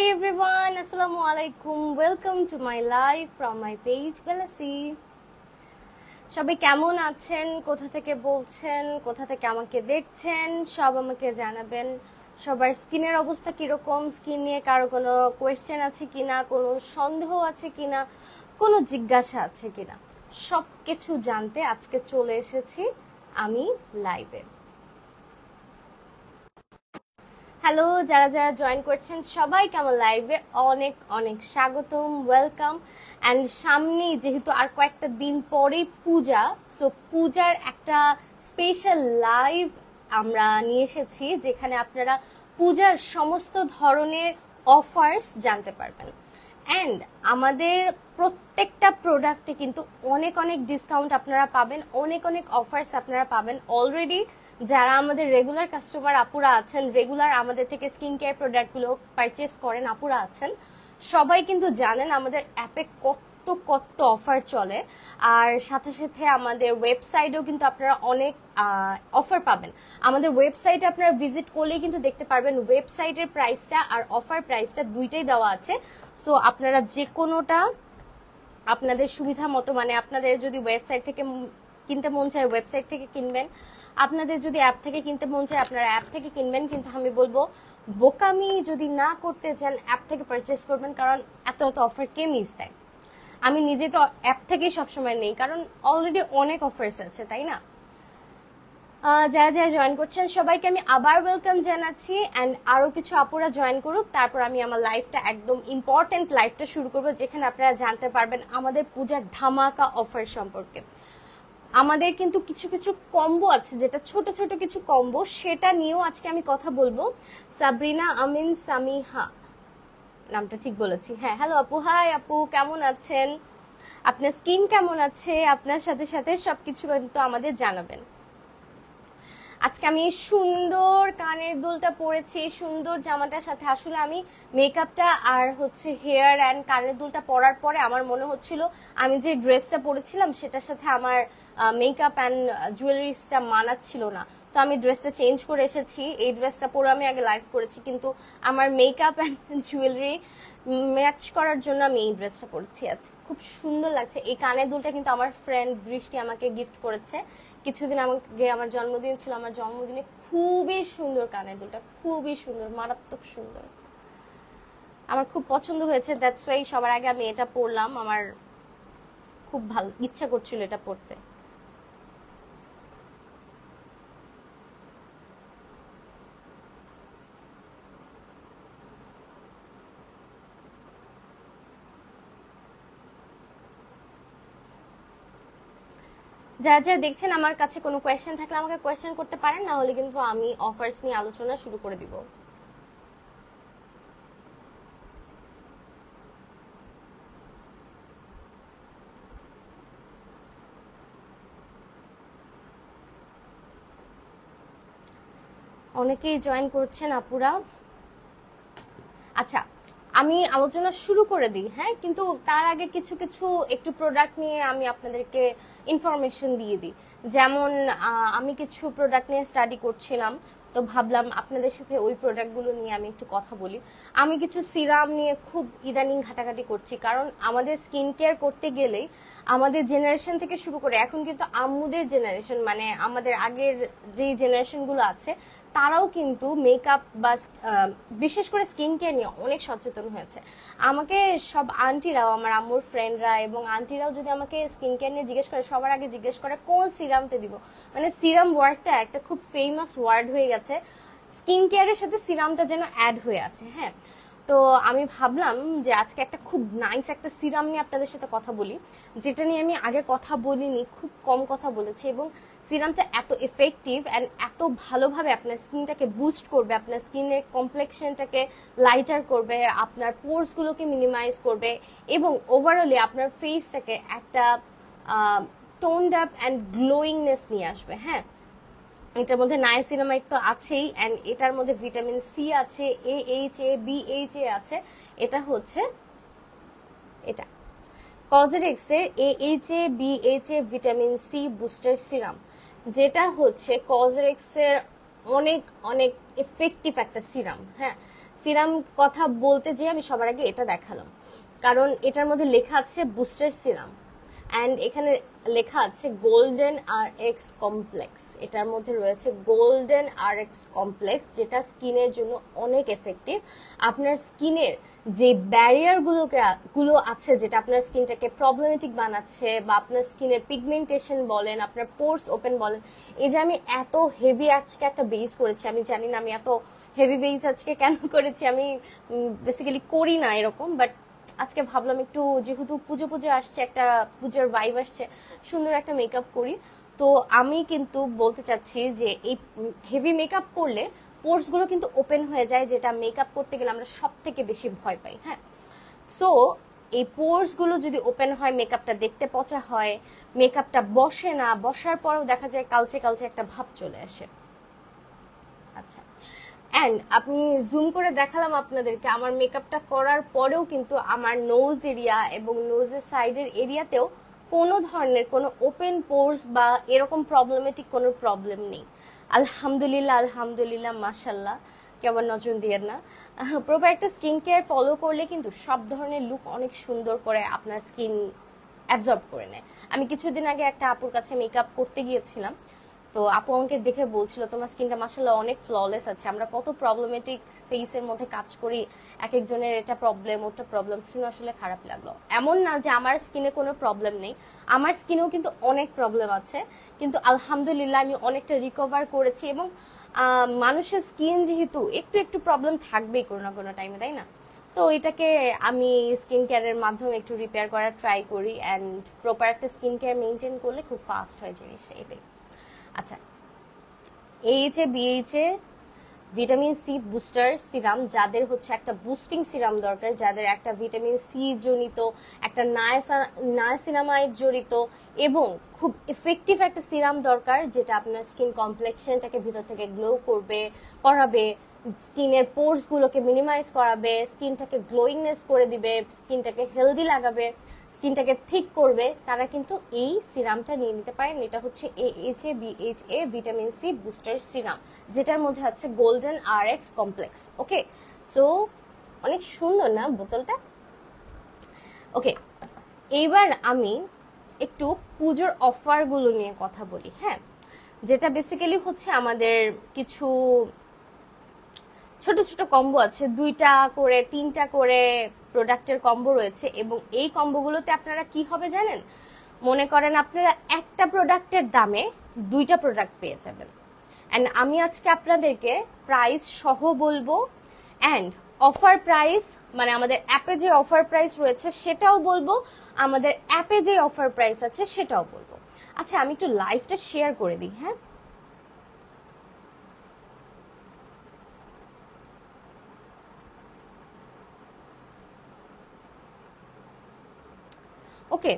Hi everyone, Assalamu alaikum. Welcome to my live from my page Belasi. সবাই কেমন আছেন, কোথা থেকে বলছেন, কোথা থেকে আমাকে দেখছেন সব আমাকে জানাবেন। সবার স্কিনের অবস্থা কিরকম, স্কিন নিয়ে কারো কোনো কোয়েশ্চেন আছে কিনা, কোনো সন্দেহ আছে কিনা, কোনো জিজ্ঞাসা আছে কিনা, সব কিছু জানতে আজকে চলে এসেছি আমি লাইভে। হ্যালো, যারা যারা জয়েন করছেন সবাইকে আমার লাইভে অনেক অনেক স্বাগতম, ওয়েলকাম। অ্যান্ড সামনেই যেহেতু আর কয়েকটা দিন পরেই পূজা, সো পূজার একটা স্পেশাল লাইভ আমরা নিয়ে এসেছি যেখানে আপনারা পূজার সমস্ত ধরনের অফার্স জানতে পারবেন। অ্যান্ড আমাদের প্রত্যেকটা প্রোডাক্টে কিন্তু অনেক অনেক ডিসকাউন্ট আপনারা পাবেন, অনেক অনেক অফার্স আপনারা পাবেন। অলরেডি যারা আমাদের রেগুলার কাস্টমার আপুরা আছেন, রেগুলার আমাদের থেকে স্কিন কেয়ার প্রোডাক্টগুলো পারচেস করেন আপুরা আছেন, সবাই কিন্তু জানেন আমাদের অ্যাপে কত কত অফার চলে। আর সাথে সাথে আমাদের ওয়েবসাইটেও কিন্তু আপনারা অনেক অফার পাবেন। আমাদের ওয়েবসাইটে আপনারা ভিজিট করলেই কিন্তু দেখতে পারবেন ওয়েবসাইটের প্রাইসটা আর অফার প্রাইসটা দুইটাই দেওয়া আছে। সো আপনারা যে কোনোটা আপনাদের সুবিধা মতো, মানে আপনাদের যদি ওয়েবসাইট থেকে কিনতে মন চায় ওয়েবসাইট থেকে কিনবেন, আপনাদের যদি অ্যাপ থেকে কিনতে মন চায় আপনারা অ্যাপ থেকে কিনবেন। কিন্তু আমি বলবো বোকামি যদি না করতে চান অ্যাপ থেকে পারচেস করবেন, কারণ এত এত অফার কে মিস দেয়। আমি নিজে তো অ্যাপ থেকেই সবসময় নেই, কারণ অলরেডি অনেক অফার্স আছে, তাই না? যারা যারা জয়েন করছেন সবাইকে আমি আবার ওয়েলকাম জানাচ্ছি। অ্যান্ড আরও কিছু আপুরা জয়েন করুক, তারপর আমি আমার লাইফটা একদম ইম্পর্টেন্ট লাইফটা শুরু করব, যেখানে আপনারা জানতে পারবেন আমাদের পূজার ধামাকা অফার সম্পর্কে। আমাদের কিন্তু কিছু কিছু কম্বো আছে, যেটা ছোট ছোট কিছু কম্বো, সেটা নিয়েও আজকে আমি কথা বলবো। সাবরিনা আমিন সামিহা, নামটা ঠিক বলেছি? হ্যাঁ, হ্যালো আপু। হাই আপু, কেমন আছেন? আপনার স্কিন কেমন আছে? আপনার সাথে সাথে সবকিছু কিন্তু আমাদের জানাবেন। আজকে আমি সুন্দর কানের দুলটা পরেছি, সুন্দর জামাটার সাথে। আসলে আমি মেকআপটা আর হচ্ছে হেয়ার অ্যান্ড কানের দুলটা পরার পরে আমার মনে হচ্ছিল আমি যে ড্রেসটা পরেছিলাম সেটার সাথে আমার মেকআপ অ্যান্ড জুয়েলারিসটা মানাচ্ছিল না। তো আমি ড্রেসটা চেঞ্জ করে এসেছি। এই ড্রেসটা পরে আমি আগে লাইভ করেছি, কিন্তু আমার মেকআপ অ্যান্ড জুয়েলারি ম্যাচ করার জন্য আমি এই ড্রেসটা পরেছি। আজকে খুব সুন্দর লাগছে। এই কানের দুলটা কিন্তু আমার ফ্রেন্ড দৃষ্টি আমাকে গিফট করেছে কিছুদিন আগে। আমার জন্মদিন ছিল, আমার জন্মদিনে খুবই সুন্দর কানের দুলটা, খুবই সুন্দর, মারাত্মক সুন্দর, আমার খুব পছন্দ হয়েছে। দ্যাটস ওয়াই সবার আগে আমি এটা পরলাম, আমার খুব ভালো ইচ্ছা করছিল এটা পরতে। যারা যারা দেখছেন আমার কাছে কোনো কোয়েশ্চেন থাকলে আমাকে কোয়েশ্চেন করতে পারেন, না হলে কিন্তু আমি অফার্স নিয়ে আলোচনা শুরু করে দিব। অনেকেই জয়েন করছেন আপুরা। আচ্ছা, আমি আলোচনা শুরু করে দিই, হ্যাঁ, কিন্তু তার আগে কিছু কিছু একটু প্রোডাক্ট নিয়ে আমি আপনাদেরকে ইনফরমেশন দিয়ে দিই। যেমন আমি কিছু প্রোডাক্ট নিয়ে স্টাডি করছিলাম, তো ভাবলাম আপনাদের সাথে ওই প্রোডাক্টগুলো নিয়ে আমি একটু কথা বলি। আমি কিছু সিরাম নিয়ে খুব ইদানিং ঘাটাঘাটি করছি, কারণ আমাদের স্কিন কেয়ার করতে গেলেই আমাদের জেনারেশন থেকে শুরু করে এখন কিন্তু আম্মুদের জেনারেশন, মানে আমাদের আগের যেই জেনারেশনগুলো আছে তারাও কিন্তু মেকআপ বা বিশেষ করে স্কিন কেয়ার নিয়ে অনেক সচেতন হয়েছে। আমাকে সব আন্টিরাও, আমার আম্মুর ফ্রেন্ডরা এবং আন্টিরাও যদি আমাকে স্কিন কেয়ার নিয়ে জিজ্ঞেস করে, সবার আগে জিজ্ঞেস করে কোন সিরামটা দিব। মানে সিরাম ওয়ার্ডটা একটা খুব ফেমাস ওয়ার্ড হয়ে গেছে, স্কিন কেয়ারের সাথে সিরামটা যেন অ্যাড হয়ে আছে। হ্যাঁ, তো আমি ভাবলাম যে আজকে একটা খুব নাইস একটা সিরাম নিয়ে আপনাদের সাথে কথা বলি, যেটা নিয়ে আমি আগে কথা বলিনি, খুব কম কথা বলেছি। এবং সিরামটা এত এফেক্টিভ অ্যান্ড এত ভালোভাবে আপনার স্কিনটাকে বুস্ট করবে, আপনার স্কিনের কমপ্লেক্সনটাকে লাইটার করবে, আপনার পোরসগুলোকে মিনিমাইজ করবে এবং ওভারঅলি আপনার ফেসটাকে একটা টোনড আপ অ্যান্ড গ্লোয়িংনেস নিয়ে আসবে। হ্যাঁ, এটার মধ্যে নায়াসিনামাইড তো আছেই, অ্যান্ড এটার মধ্যে ভিটামিন সি আছে, AHA BHA আছে। এটা হচ্ছে এটা কজরেক্সের AHA BHA vitamin C booster serum, যেটা হচ্ছে কজরেক্সের অনেক অনেক এফেক্টিভ একটা সিরাম। হ্যাঁ, সিরাম কথা বলতে যে আমি সবার আগে এটা দেখালাম, কারণ এটার মধ্যে লেখা আছে বুস্টার সিরাম, অ্যান্ড এখানে লেখা আছে গোল্ডেন আর এক্স কমপ্লেক্স। এটার মধ্যে রয়েছে গোল্ডেন আর এক্স কমপ্লেক্স, যেটা স্কিনের জন্য অনেক এফেক্টিভ। আপনার স্কিনের যে ব্যারিয়ারগুলো আছে, যেটা আপনার স্কিনটাকে প্রবলেমেটিক বানাচ্ছে, বা আপনার স্কিনের পিগমেন্টেশন বলেন, আপনার পোর্স ওপেন বলেন। এই যে আমি এত হেভি আজকে একটা বেস করেছি, আমি জানি না আমি এত হেভি বেস আজকে কেন করেছি, আমি বেসিক্যালি করি না এরকম, বাট আজকে ভাবলাম একটু, যেহেতু পুজো পুজো আসছে, একটা পুজোর ভাইব আসছে, সুন্দর একটা মেকআপ করি। তো আমি কিন্তু বলতে চাচ্ছি যে এই হেভি মেকআপ করলে পোর্সগুলো কিন্তু ওপেন হয়ে যায়, যেটা মেকআপ করতে গেলে আমরা সব থেকে বেশি ভয় পাই। হ্যাঁ, সো এই পোর্সগুলো যদি ওপেন হয়, মেকআপটা দেখতে পচা হয়, মেকআপটা বসে না, বসার পরেও দেখা যায় কালচে কালচে একটা ভাব চলে আসে। আচ্ছা, অ্যান্ড আপনি জুম করে দেখালাম আপনাদেরকে, আমার মেকআপটা করার পরেও কিন্তু আমার নোজ এরিয়া এবং নোজের সাইডের এরিয়াতেও কোনো ধরনের কোনো ওপেন পোর্স বা এরকম প্রবলেমেটিক কোনো প্রবলেম নেই। আলহামদুলিল্লাহ, আলহামদুলিল্লাহ, মাশাল্লাহ, কেমন নজর দিয়ে না। প্রপার একটা স্কিন কেয়ার ফলো করলে কিন্তু সব ধরনের লুক অনেক সুন্দর করে আপনার স্কিন অ্যাবজর্ব করে নেয়। আমি কিছুদিন আগে একটা আপুর কাছে মেকআপ করতে গিয়েছিলাম, তো আপু আমাকে দেখে বলছিল তোমার স্কিনটা মাশাআল্লাহ অনেক ফ্ললেস আছে। আমরা কত প্রবলেমেটিক ফেসের মধ্যে কাজ করি, এক একজনের এটা প্রবলেম ওটা প্রবলেম, শুনে আসলে খারাপ লাগলো। এমন না যে আমার স্কিনে কোনো প্রবলেম নেই, আমার স্কিনেও কিন্তু অনেক প্রবলেম আছে, কিন্তু আলহামদুলিল্লাহ আমি অনেকটা রিকভার করেছি। এবং মানুষের স্কিন যেহেতু একটু একটু প্রবলেম থাকবেই কোনো না কোনো টাইমে, তাই না? তো এটাকে আমি স্কিন কেয়ারের মাধ্যমে একটু রিপেয়ার করার ট্রাই করি, অ্যান্ড প্রপার একটা স্কিন কেয়ার মেনটেন করলে খুব ফাস্ট হয় জিনিসটা, এটাই। আচ্ছা, HA BHA vitamin C booster serum, যাদের হচ্ছে একটা বুস্টিং সিরাম দরকার, যাদের একটা ভিটামিন সি জনিত, একটা নায়াসিনামাইড জড়িত এবং খুব এফেক্টিভ একটা সিরাম দরকার, যেটা আপনার স্কিন কমপ্লেক্সনটাকে ভিতর থেকে গ্লো করাবে, স্কিনের পোর্স গুলোকে মিনিমাইজ করাবে, স্কিনটাকে গ্লোয়িংনেস করে দিবে, স্কিনটাকে হেলদি লাগাবে, স্কিনটাকে ঠিক করবে, তারা কিন্তু এই সিরামটা নিয়ে নিতে পারেন। এটা হচ্ছে AHA BHA vitamin C booster serum, যেটার মধ্যে আছে golden RX complex. Okay, so অনেক সুন্দর না বোতলটা? ওকে, এইবার আমি একটু পুজোর অফারগুলো নিয়ে কথা বলি। হ্যাঁ, যেটা বেসিক্যালি হচ্ছে আমাদের কিছু ছোট ছোট কম্বো আছে, 2টা করে 3টা করে প্রোডাক্টের কম্বো রয়েছে, এবং এই কম্বোগুলোতে আপনারা কি হবে জানেন? মনে করেন আপনারা একটা প্রোডাক্টের দামে 2টা প্রোডাক্ট পেয়ে যাবেন। অ্যান্ড আমি আজকে আপনাদেরকে প্রাইস সহ বলবো, অ্যান্ড অফার প্রাইস মানে আমাদের অ্যাপে যে অফার প্রাইস রয়েছে সেটাও বলবো, আমাদের অ্যাপে যে অফার প্রাইস আছে সেটাও বলবো। আচ্ছা, আমি একটু লাইভটা শেয়ার করে দিই। হ্যাঁ, ওকে,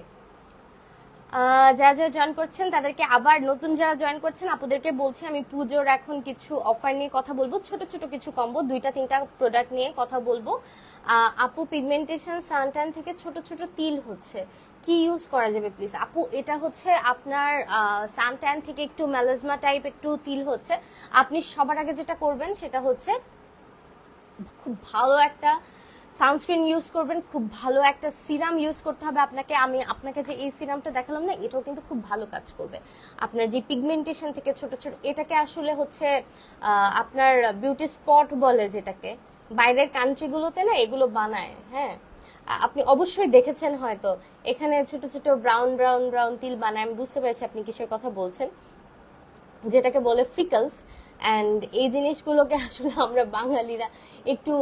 যারা যারা জয়েন করছেন তাদেরকে, আবার নতুন যারা জয়েন করছেন আপুদেরকে বলছি, আমি পুজোর এখন কিছু অফার নিয়ে কথা বলবো, ছোট ছোট কিছু কম্বো 2টা 3টা প্রোডাক্ট নিয়ে কথা বলবো। আপু, পিগমেন্টেশন সানট্যান থেকে ছোট ছোট তিল হচ্ছে, কি ইউজ করা যাবে প্লিজ? আপু, এটা হচ্ছে আপনার সানট্যান থেকে একটু মেলাজমা টাইপ একটু তিল হচ্ছে, আপনি সবার আগে যেটা করবেন সেটা হচ্ছে খুব ভালো একটা সানস্ক্রিন ইউজ করবেন, খুব ভালো একটা সিরাম ইউজ করতে হবে আপনাকে। আমি আপনাকে যে এই সিরামটা দেখালাম না, এটাও কিন্তু খুব ভালো কাজ করবে আপনার যে পিগমেন্টেশন থেকে ছোট ছোট, এটাকে আসলে হচ্ছে আপনার বিউটি স্পট বলে, যেটাকে বাইরের কান্ট্রিগুলোতে না এগুলো বানায়। হ্যাঁ, আপনি অবশ্যই দেখেছেন হয়তো, এখানে ছোট ছোট ব্রাউন ব্রাউন ব্রাউন তিল বানায়। আমি বুঝতে পেরেছি আপনি কিসের কথা বলছেন, যেটাকে বলে ফ্রিকলস। অ্যান্ড এই জিনিসগুলোকে আসলে আমরা বাঙালিরা একটু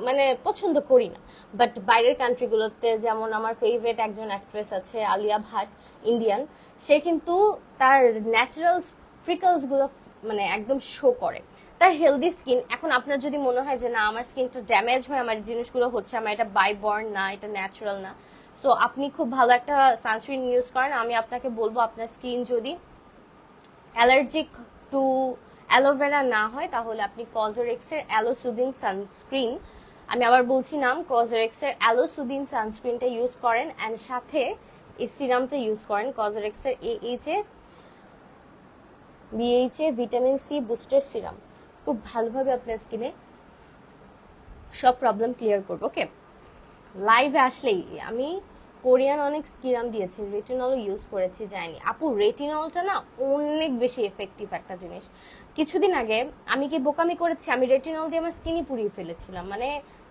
মানে পছন্দ করি না, বাট বাইরের কান্ট্রিগুলোতে, যেমন আমার ফেভারিট একজন অ্যাক্ট্রেস আছে আলিয়া ভাট, ইন্ডিয়ান, সে কিন্তু তার ন্যাচারাল ফ্রিকলস গুলো মানে একদম শো করে, তার হেলদি স্কিন। এখন আপনার যদি মনে হয় যে না, আমার স্কিনটা ড্যামেজ হয়, আমার জিনিসগুলো হচ্ছে, আমার এটা বাই বর্ন না, এটা ন্যাচারাল না, সো আপনি খুব ভালো একটা সানস্ক্রিন ইউজ করেন। আমি আপনাকে বলবো, আপনার স্কিন যদি অ্যালার্জিক টু অ্যালোভেরা না হয়, তাহলে আপনি কজরেক্স এর অ্যালো সুদিং সানস্ক্রিন, আমি আবার বলছি নাম, কজরেক্স এর অ্যালো সুদিং সানস্ক্রিনটা ইউজ করেন, অ্যান্ড সাথে এই সিরামটা ইউজ করেন, কজরেক্স এর AHA BHA vitamin C booster serum. খুব ভালোভাবে আপনার স্কিনে সব প্রবলেম ক্লিয়ার করবো। ওকে, লাইভে আসলেই আমি কোরিয়ান অনেক সিরাম দিয়েছি, রেটিনলও ইউজ করেছি, যায়নি। আপু রেটিনলটা না অনেক বেশি এফেক্টিভ একটা জিনিস। কিছুদিন আগে আমি কি বোকামি করেছি, আমি রেটিনল দিয়ে আমার স্কিনই পুড়িয়ে ফেলেছিলাম। মানে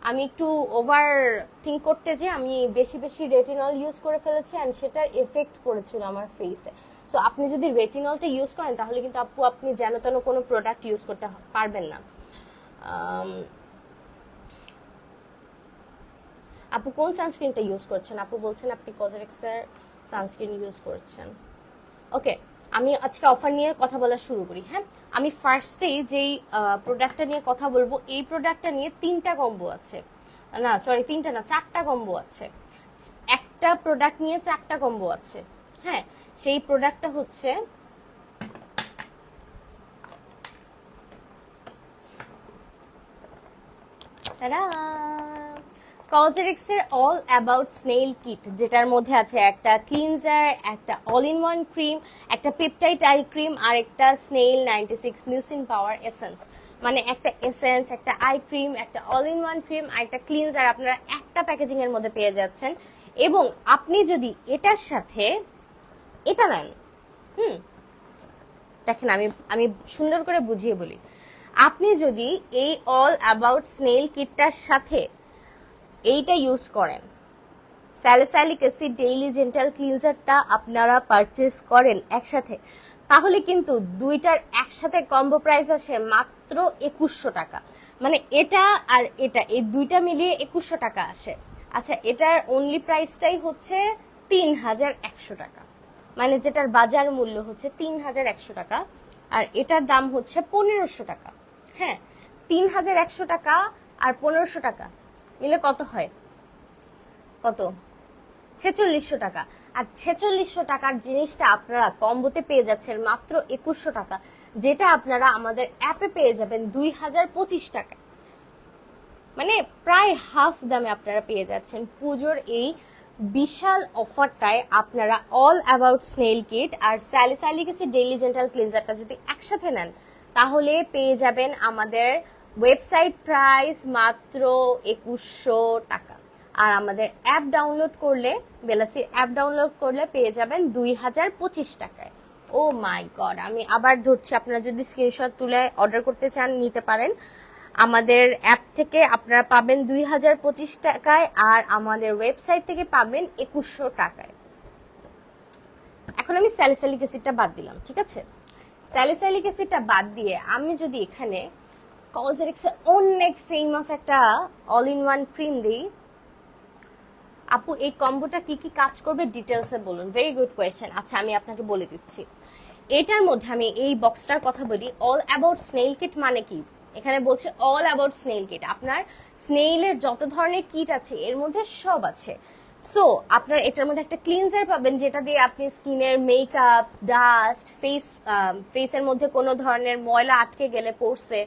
আমি একটু ওভার থিঙ্ক করতে যে আমি বেশি বেশি রেটিনল ইউজ করে ফেলেছি, অ্যান্ড সেটার এফেক্ট পড়েছিল আমার ফেসে। সো আপনি যদি রেটিনলটা ইউজ করেন তাহলে কিন্তু আপু আপনি যেন তেন কোনো প্রোডাক্ট ইউজ করতে পারবেন না। আপু কোন সানস্ক্রিনটা ইউজ করছেন? আপু বলছেন আপনি কজরেক্সের সানস্ক্রিন ইউজ করছেন। ওকে, আমি আজকে অফার নিয়ে কথা বলা শুরু করি। হ্যাঁ, আমি ফার্স্টেই যেই প্রোডাক্টটা নিয়ে কথা বলবো, এই প্রোডাক্টটা নিয়ে 3টা কম্বো আছে। না সরি, 3টা না, 4টা কম্বো আছে। একটা প্রোডাক্ট নিয়ে 4টা কম্বো আছে। হ্যাঁ, সেই প্রোডাক্টটা হচ্ছে কজরেক্সের অল অ্যাবাউট স্নেইল কিট, যেটার মধ্যে আছে একটা ক্লিনজার, একটা অল ইন ওয়ান ক্রিম, একটা পেপটাইড আই ক্রিম, আর একটা স্নেইল 96 মিউসিন পাওয়ার এসেন্স। মানে একটা এসেন্স, একটা আই ক্রিম, একটা অল ইন ওয়ান ক্রিম আর একটা ক্লিনজার আপনারা একটা প্যাকেজিং এর মধ্যে পেয়ে যাচ্ছেন। এবং আপনি যদি এটার সাথে এটা নেন, দেখেন আমি আমি সুন্দর করে বুঝিয়ে বলি। আপনি যদি এই অল অ্যাবাউট স্নেইল কিটটার সাথে এইটা ইউজ করেন, স্যালিসাইলিক অ্যাসিড ডেইলি জেন্টাল ক্লিনজারটা আপনারা পারচেজ করেন একসাথে, তাহলে কিন্তু দুইটার একসাথে কম্বো প্রাইস আসে মাত্র 2100 টাকা। মানে এটা আর এটা, এই দুইটা মিলিয়ে 2100 টাকা আসে। আচ্ছা, এটার অনলি প্রাইসটাই হচ্ছে 3100 টাকা, মানে যেটার বাজার মূল্য হচ্ছে 3100 টাকা, আর এটার দাম হচ্ছে 1500 টাকা। হ্যাঁ, 3100 টাকা আর 1500 টাকা মিলে কত হয়? কত? 4600 টাকা। আর 4600 টাকার জিনিসটা আপনারা কম্বোতে পেয়ে যাচ্ছেন মাত্র 2100 টাকা, যেটা আপনারা আমাদের অ্যাপে পেয়ে যাবেন 2025 টাকায়। মানে প্রায় হাফ দামে আপনারা পেয়ে যাচ্ছেন। পুজোর এই বিশাল অফারটায় আপনারা অল অ্যাবাউট স্নেইল কিট আর স্যালিসাইলিক অ্যাসিড ডেইলি জেন্টাল ক্লিনজারটা যদি একসাথে নেন তাহলে পেয়ে যাবেন আমাদের ওয়েবসাইট প্রাইস মাত্র 2100 টাকা। আর আমাদের অ্যাপ ডাউনলোড করলে, বেলাসির অ্যাপ ডাউনলোড করলে পেয়ে যাবেন 2025 টাকায়। ও মাই গড, আমি আবার ধরছি, আপনারা যদি স্ক্রিনশট তুলে অর্ডার করতে চান নিতে পারেন। আমাদের অ্যাপ থেকে আপনারা পাবেন 2025 টাকায়, আর আমাদের ওয়েবসাইট থেকে পাবেন 2100 টাকায়। এখন আমি স্যালিসাইলিক অ্যাসিডটা বাদ দিলাম, ঠিক আছে? স্যালিসাইলিক অ্যাসিডটা বাদ দিয়ে আমি যদি এখানে কজরেক্সের অনেক ফেমাস একটা অল ইন ওয়ান ক্রিম দিই, আপু এই কম্বোটা কি কি কাজ করবে ডিটেলসে বলুন। Very good question. আচ্ছা, আমি আপনাকে বলে দিচ্ছি। এটার মধ্যে আমি এই বক্সটার কথা বলি। অল অ্যাবাউট স্নেইল কিট মানে কি? এখানে বলছে অল অ্যাবাউট স্নেইল কিট, আপনার স্নেইলের যত ধরনের কিট আছে এর মধ্যে সব আছে। সো আপনার এটার মধ্যে একটা ক্লিনজার পাবেন, যেটা দিয়ে আপনি স্কিনের মেকআপ, ডাস্ট, ফেসের মধ্যে কোনো ধরনের ময়লা আটকে গেলে পড়ছে,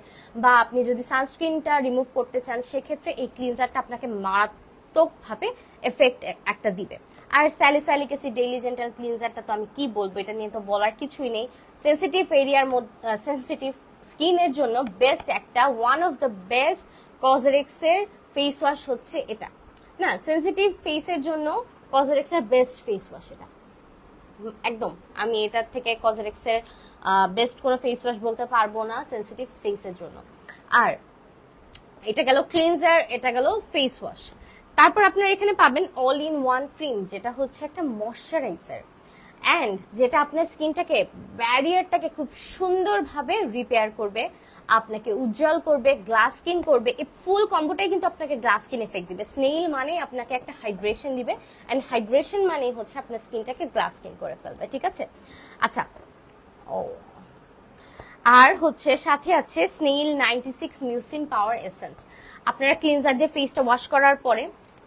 বা আপনি যদি সানস্ক্রিনটা রিমুভ করতে চান, সেক্ষেত্রে এই ক্লিনজারটা আপনাকে মারাত্মকভাবে এফেক্ট একটা দিবে। আর স্যালিসাইলিক অ্যাসিড ডেইলি জেন্টাল ক্লিনজারটা তো আমি কি বলবো, এটা নিয়ে তো বলার কিছুই নেই। সেনসিটিভ এরিয়ার মধ্যে, সেনসিটিভ স্কিনের জন্য বেস্ট একটা, ওয়ান অফ দ্য বেস্ট কজরেক্সের ফেস ওয়াশ হচ্ছে এটা। না, সেনসিটিভ ফেসের জন্য কজরেক্সের বেস্ট ফেস ওয়াশ এটা, একদম। আমি এটার থেকে কজরেক্সের বেস্ট কোনো ফেস ওয়াশ বলতে পারবো না সেনসিটিভ ফেসের জন্য। আর এটা গেল ক্লিনজার, এটা গেল ফেস ওয়াশ। তারপর আপনারা এখানে পাবেন অল ইন ওয়ান ক্রিম, যেটা হচ্ছে একটা ময়শ্চারাইজার, অ্যান্ড যেটা আপনার স্কিনটাকে, ব্যারিয়ারটাকে খুব সুন্দরভাবে রিপেয়ার করবে, আপনাকে উজ্জ্বল করবে, গ্লাস স্কিন করবে। এই ফুল কম্বোটাই কিন্তু আপনাকে গ্লাস স্কিন এফেক্ট দিবে। স্নেইল মানে আপনাকে একটা হাইড্রেশন দিবে, অ্যান্ড হাইড্রেশন মানে হচ্ছে আপনার স্কিনটাকে গ্লাস স্কিন করে ফেলবে, ঠিক আছে? আচ্ছা, ও আর হচ্ছে সাথে আছে স্নেইল 96 মিউসিন পাওয়ার এসেন্স। আপনারা ক্লিনজার দিয়ে ফেসটা ওয়াশ করার পরে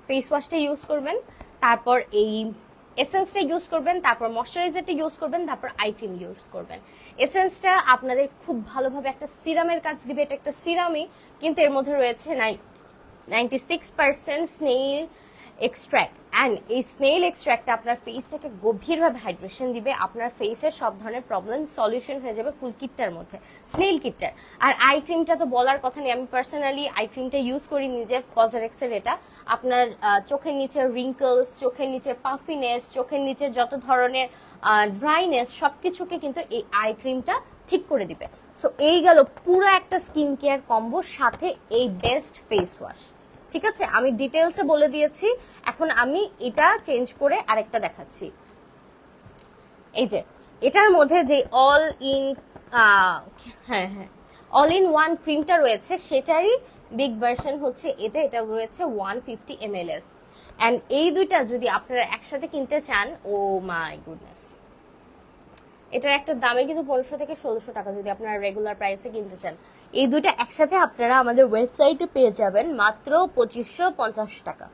ফেস ওয়াশটা ইউজ করবেন, তারপর এই এসেন্সটা ইউজ করবেন, তারপর ময়শ্চারাইজারটা ইউজ করবেন, তারপর আই ক্রিম ইউজ করবেন। এসেন্সটা আপনাদের খুব ভালোভাবে একটা সিরামের কাজ দিবে। এটা একটা সিরামই, কিন্তু এর মধ্যে রয়েছে 96% স্নেইল এক্সট্র্যাক্ট, অ্যান্ড এই স্নেইল এক্সট্র্যাক্টটা আপনার ফেসটাকে গভীরভাবে হাইড্রেশন দিবে, আপনার ফেসের সব ধরনের প্রবলেম সলিউশন হয়ে যাবে ফুল কিটটার মধ্যে, স্নেইল কিটটার। আর আই ক্রিমটা তো বলার কথা নেই, আমি পার্সোনালি আই ক্রিমটা ইউজ করি নিজে, কজারেক্সের এটা। আপনার চোখের নিচের রিঙ্কলস, চোখের নিচের পাফিনেস, চোখের নিচের যত ধরনের ড্রাইনেস সবকিছুকে কিন্তু এই আই ক্রিমটা ঠিক করে দিবে। সো এই গেল পুরো একটা স্কিন কেয়ার কম্বো, সাথে এই বেস্ট ফেস ওয়াশ। ঠিক আছে, আমি ডিটেলসে বলে দিয়েছি, এখন আমি এটা চেঞ্জ করে আরেকটা দেখাচ্ছি। এই যে এটার মধ্যে যে all in all in one ক্রিমটা রয়েছে সেটারই বিগ ভার্সন হচ্ছে এটা। এটা রয়েছে 150 ml এর, অ্যান্ড এই দুইটা যদি আপনারা একসাথে কিনতে চান, ও মাই গুডনেস, এটার একটা দামে কিন্তু 1500 থেকে 1600 টাকা যদি আপনারা রেগুলার প্রাইসে কিনতে চান। এই দুইটা একসাথে আপনারা আমাদের ওয়েবসাইটে পেয়ে যাবেন মাত্র 2550 টাকা।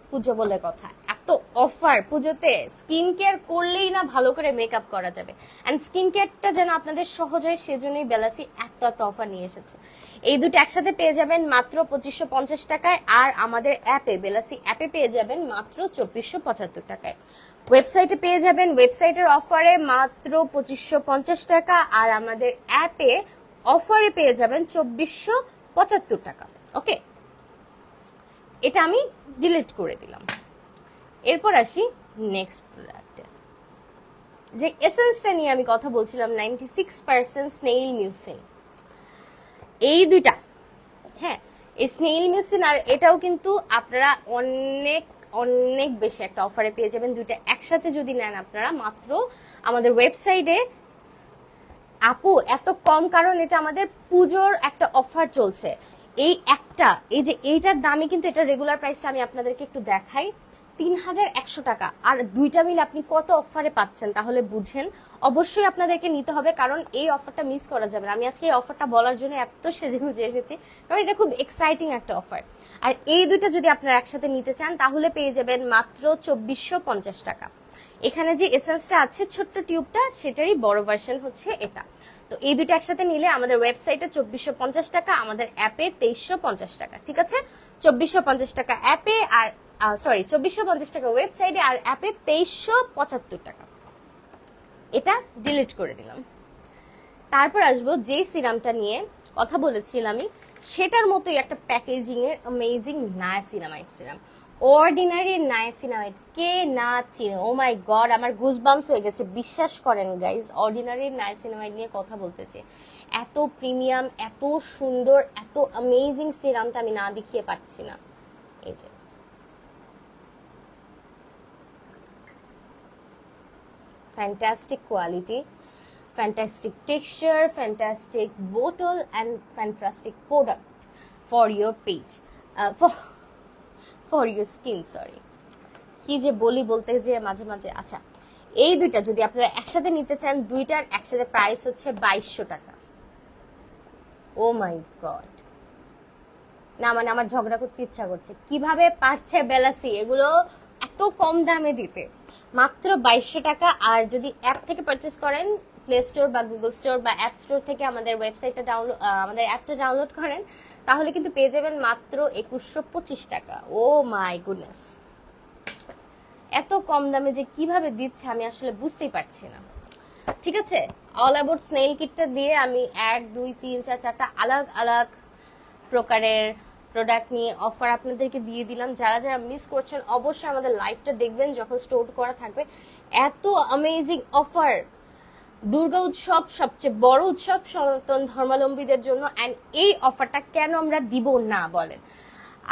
পুজো বলে কথা, এত অফার পুজোতে। স্কিন কেয়ার করলেই না ভালো করে মেকআপ করা যাবে, এন্ড স্কিন কেয়ারটা যেন আপনাদের সহজ হয় সেজন্যই বেলাসি এত অফার নিয়ে এসেছে। এই দুটো একসাথে পেয়ে যাবেন মাত্র 2550 টাকায়, আর আমাদের অ্যাপে, বেলাসি অ্যাপে পেয়ে যাবেন মাত্র 2475 টাকায়। ওয়েবসাইটে পেয়ে যাবেন ওয়েবসাইটের অফারে মাত্র 2550 টাকা, আর আমাদের অ্যাপে অফারে পেয়ে যাবেন 2475 টাকা। ওকে, এটা আমি ডিলিট করে দিলাম। এরপর আসি নেক্সট প্রোডাক্টে, যে এসেন্সটা নিয়ে আমি কথা বলছিলাম, 96% স্নেইল মিউসিন। এই দুইটা, হ্যাঁ, এই স্নেইল মিউসিন আর এটাও কিন্তু আপনারা অনেক অনেক বেশি একটা অফারে পেয়ে যাবেন। দুইটা একসাথে যদি নেন আপনারা মাত্র আমাদের ওয়েবসাইটে, আপু এত কম কারণ এটা আমাদের পুজোর একটা অফার চলছে। এই একটা, এই যে এইটার দামে কিন্তু এটা রেগুলার প্রাইসটা আমি আপনাদেরকে একটু দেখাই, 3100 টাকা। আর দুইটা মিলে আপনি কত অফারে পাচ্ছেন তাহলে বুঝেন। অবশ্যই আপনাদেরকে নিতে হবে, কারণ এই অফারটা মিস করা যাবে না। আমি আজকে এই অফারটা বলার জন্য এত সেজে গুজে এসেছি, কারণ এটা খুব এক্সাইটিং একটা অফার। আর এই দুইটা যদি আপনারা একসাথে নিতে চান তাহলে পেয়ে যাবেন মাত্র 2450 টাকা। এখানে যে এসেন্সটা আছে ছোট্ট টিউবটা, সেটারই বড় ভার্সন হচ্ছে এটা। তো এই দুটো একসাথে নিলে আমাদের ওয়েবসাইটে 2450 টাকা, আমাদের অ্যাপে 2350 টাকা। ঠিক আছে, 2450 টাকা অ্যাপে, আর 2450 টাকা ওয়েবসাইটে, আর অ্যাপে 2375 টাকা। এটা ডিলিট করে দিলাম। তারপর আসবো যে সিরামটা নিয়ে কথা বলেছিলাম আমি, সেটার মতোই একটা প্যাকেজিং এর amazing niacinamide serum. Ordinary niacinamide কে না চিনে, ও মাই গড, আমার গুজবাম্পস হয়ে গেছে। বিশ্বাস করেন গাইজ, অর্ডিনারি নায়াসিনামাইড নিয়ে কথা বলতেছে, এত প্রিমিয়াম, এত সুন্দর, এত অ্যামেজিং সিরামটা আমি না দেখিয়ে পাচ্ছি না। এই যে fantastic quality, fantastic texture, fantastic bottle, and fantastic product for your page, for your skin. Sorry, কি যে বলতে যে মাঝে মাঝে। আচ্ছা, এই দুইটা যদি আপনারা একসাথে নিতে চান, দুইটার একসাথে প্রাইস হচ্ছে 2200 টাকা। ও মাই গড, না মানে আমার ঝগড়া করতে ইচ্ছা করছে, কিভাবে পারছে বেলাসি এগুলো এত কম দামে দিতে। মাত্র 2200 টাকা। আর যদি অ্যাপ থেকে পারচেস করেন, প্লে স্টোর বা গুগল স্টোর বা অ্যাপ স্টোর থেকে আমাদের ওয়েবসাইটটা আমাদের অ্যাপটা ডাউনলোড করেন, তাহলে কিন্তু পেয়ে যাবেন মাত্র 2125 টাকা। ও মাই গুডনেস, এত কম দামে যে কিভাবে দিচ্ছে আমি আসলে বুঝতেই পারছি না। ঠিক আছে, অল অ্যাবাউট স্নেইল কিটটা দিয়ে আমি 1 2 3 4 4টা আলাদা আলাদা প্রকারের প্রোডাক্ট নিয়ে অফার আপনাদেরকে দিয়ে দিলাম। যারা যারা মিস করছেন অবশ্যই আমাদের লাইভটা দেখবেন যখন স্টোর করা থাকবে। এত অ্যামেজিং অফার, দুর্গা উৎসব সবচেয়ে বড় উৎসব সনাতন ধর্মাবলম্বীদের জন্য, অ্যান্ড এই অফারটা কেন আমরা দিব না বলেন?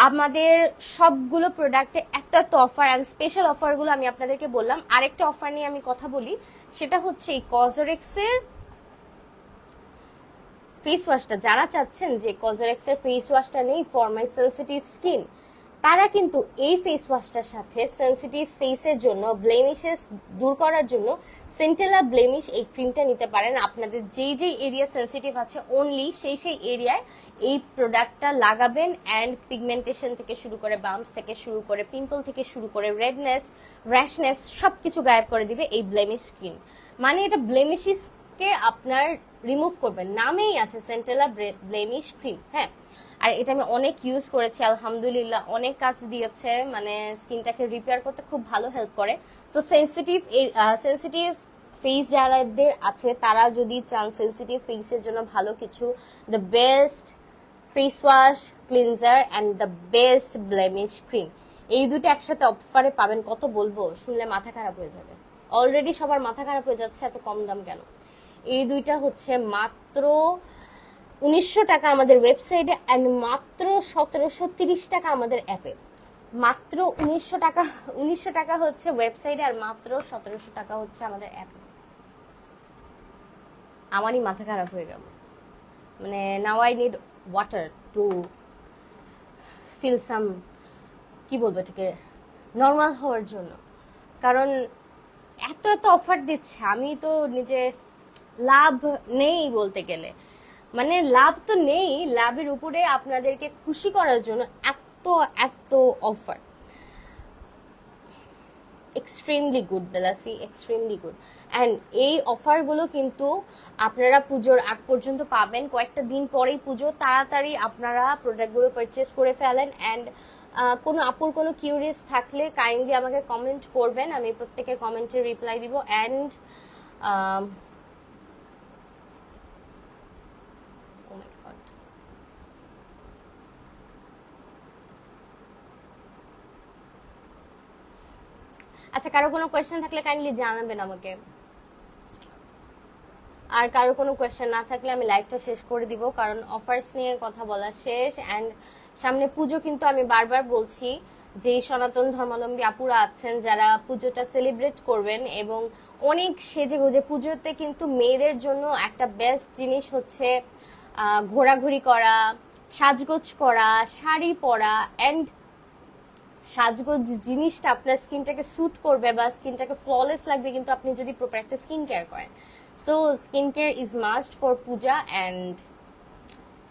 আমাদের সবগুলো প্রোডাক্টে একটা তো অফার, অ্যান্ড স্পেশাল অফারগুলো আমি আপনাদেরকে বললাম। আরেকটা অফার নিয়ে আমি কথা বলি, সেটা হচ্ছে এই কজরেক্সের ফেস ওয়াশটা। যারা চাচ্ছেন যে কজরেক্সের ফেস ওয়াশটা নেই ফর মাই সেনসিটিভ স্কিন, তারা কিন্তু এই ফেস ওয়াশটার সাথে সেনসিটিভ ফেসের জন্য, ব্লেমিশেস দূর করার জন্য সেন্টেলা ব্লেমিশ এই ক্রিমটা নিতে পারেন। আপনাদের যেই যেই এরিয়া সেনসিটিভ আছে অনলি সেই সেই এরিয়ায় এই প্রোডাক্টটা লাগাবেন, অ্যান্ড পিগমেন্টেশন থেকে শুরু করে, বাম্পস থেকে শুরু করে, পিম্পল থেকে শুরু করে, রেডনেস, র্যাশনেস সবকিছু গায়েব করে দিবে এই ব্লেমিশ ক্রিম। মানে এটা ব্লেমিশি কে আপনার রিমুভ করবেন। নামেই আছে সেন্টেলা ব্লেমিশ ক্রিম, হ্যাঁ। আর এটা আমি অনেক ইউজ করেছি, আলহামদুলিল্লাহ অনেক কাজ দিয়েছে, মানে স্কিনটাকে রিপেয়ার করতে খুব ভালো হেল্প করে। সো সেন্সিটিভ ফেস যারাদের আছে তারা যদি চান সেন্সিটিভ ফেসের জন্য ভালো কিছু, the best face wash, cleanser and the best blemish cream, এই দুটো একসাথে অফারে পাবেন। কত বলবো, শুনলে মাথা খারাপ হয়ে যাবে। অলরেডি সবার মাথা খারাপ হয়ে যাচ্ছে এত কম দাম কেন। এই দুইটা হচ্ছে মাত্র 1900 টাকা আমাদের ওয়েবসাইটে অ্যান্ড মাত্র 1730 টাকা আমাদের অ্যাপে। মাত্র 1900 টাকা হচ্ছে ওয়েবসাইটে আর মাত্র 1700 টাকা হচ্ছে আমাদের অ্যাপে। আমারই মাথা খারাপ হয়ে গেল, মানে now I need water to feel some, কি বলবো এটাকে, নর্মাল হওয়ার জন্য। কারণ এত এত অফার দিচ্ছে, আমি তো নিজে লাভ নেই বলতে গেলে, মানে লাভ তো নেই, লাভের উপরে আপনাদেরকে খুশি করার জন্য এত এত অফার। এক্সট্রিমলি গুড বেলাসি, এক্সট্রিমলি গুড। অ্যান্ড এই অফারগুলো কিন্তু আপনারা পুজোর আগ পর্যন্ত পাবেন, কয়েকটা দিন পরেই পুজো, তাড়াতাড়ি আপনারা প্রোডাক্টগুলো পারচেস করে ফেলেন। অ্যান্ড কোনো আপুর কোনো কিউরিয়াস থাকলে কাইন্ডলি আমাকে কমেন্ট করবেন, আমি প্রত্যেকের কমেন্টের রিপ্লাই দিব। অ্যান্ড আচ্ছা, কারো কোনো কোয়েশ্চেন থাকলে কাইন্ডলি জানাবেন আমাকে। আর কারো কোনো কোয়েশ্চেন না থাকলে আমি লাইভটা শেষ করে দিব, কারণ অফার্স নিয়ে কথা বলা শেষ। অ্যান্ড সামনে পুজো, কিন্তু আমি বারবার বলছি যে সনাতন ধর্মাবলম্বী আপুরা আছেন যারা পুজোটা সেলিব্রেট করবেন এবং অনেক সেজে গুজে, পুজোতে কিন্তু মেয়েদের জন্য একটা বেস্ট জিনিস হচ্ছে ঘোরাঘুরি করা, সাজগোজ করা, শাড়ি পরা। অ্যান্ড সাজগোজ জিনিসটা আপনার স্কিনটাকে স্যুট করবে বা স্কিনটাকে ফ্ললেস লাগবে কিন্তু আপনি যদি প্রপার একটা স্কিন কেয়ার করেন। So skin care is must for Puja, and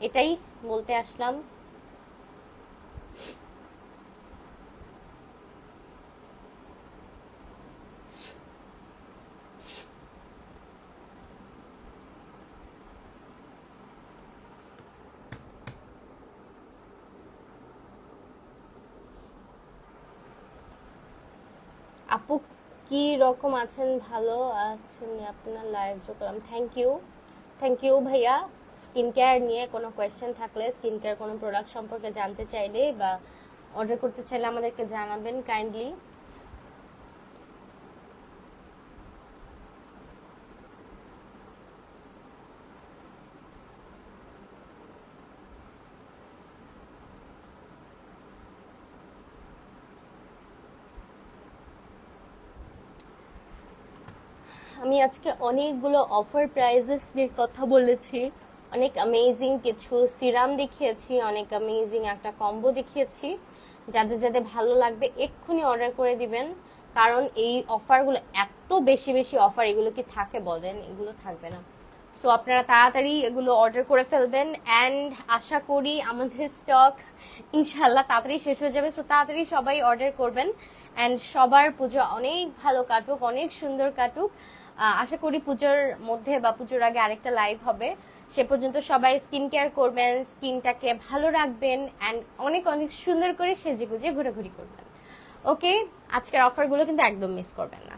এটাই বলতে আসলাম। আপু কি রকম আছেন? ভালো আছেন, আপনার লাইভ যোগ করলাম। থ্যাংক ইউ ভাইয়া। স্কিন কেয়ার নিয়ে কোনো কোয়েশ্চেন থাকলে, স্কিন কেয়ার কোনো প্রোডাক্ট সম্পর্কে জানতে চাইলে বা অর্ডার করতে চাইলে আমাদেরকে জানাবেন কাইন্ডলি। আমি আজকে অনেকগুলো অফার প্রাইজেস নিয়ে কথা বলেছি, অনেক অ্যামেজিং কিছু সিরাম দেখিয়েছি, অনেক অ্যামেজিং একটা কম্বো দেখিয়েছি। যাদের যাদের ভালো লাগবে এক্ষুনি অর্ডার করে দিবেন, কারণ এই অফারগুলো এত বেশি বেশি অফার, এগুলো কি থাকে বলেন? এগুলো থাকবে না। সো আপনারা তাড়াতাড়ি এগুলো অর্ডার করে ফেলবেন। অ্যান্ড আশা করি আমাদের স্টক ইনশাল্লাহ তাড়াতাড়ি শেষ হয়ে যাবে। সো তাড়াতাড়ি সবাই অর্ডার করবেন। অ্যান্ড সবার পুজো অনেক ভালো কাটুক, অনেক সুন্দর কাটুক। আশা করি পুজোর মধ্যে বা পুজোর আগে আরেকটা লাইভ হবে। সে পর্যন্ত সবাই স্কিন কেয়ার করবেন, স্কিনটাকে ভালো রাখবেন, অ্যান্ড অনেক অনেক সুন্দর করে সেজে গুজে ঘোরাঘুরি করবেন। ওকে, আজকের অফারগুলো কিন্তু একদম মিস করবেন না।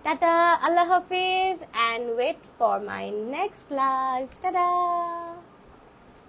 টাটা, আল্লাহ হাফিজ, and wait for my next live. Tata.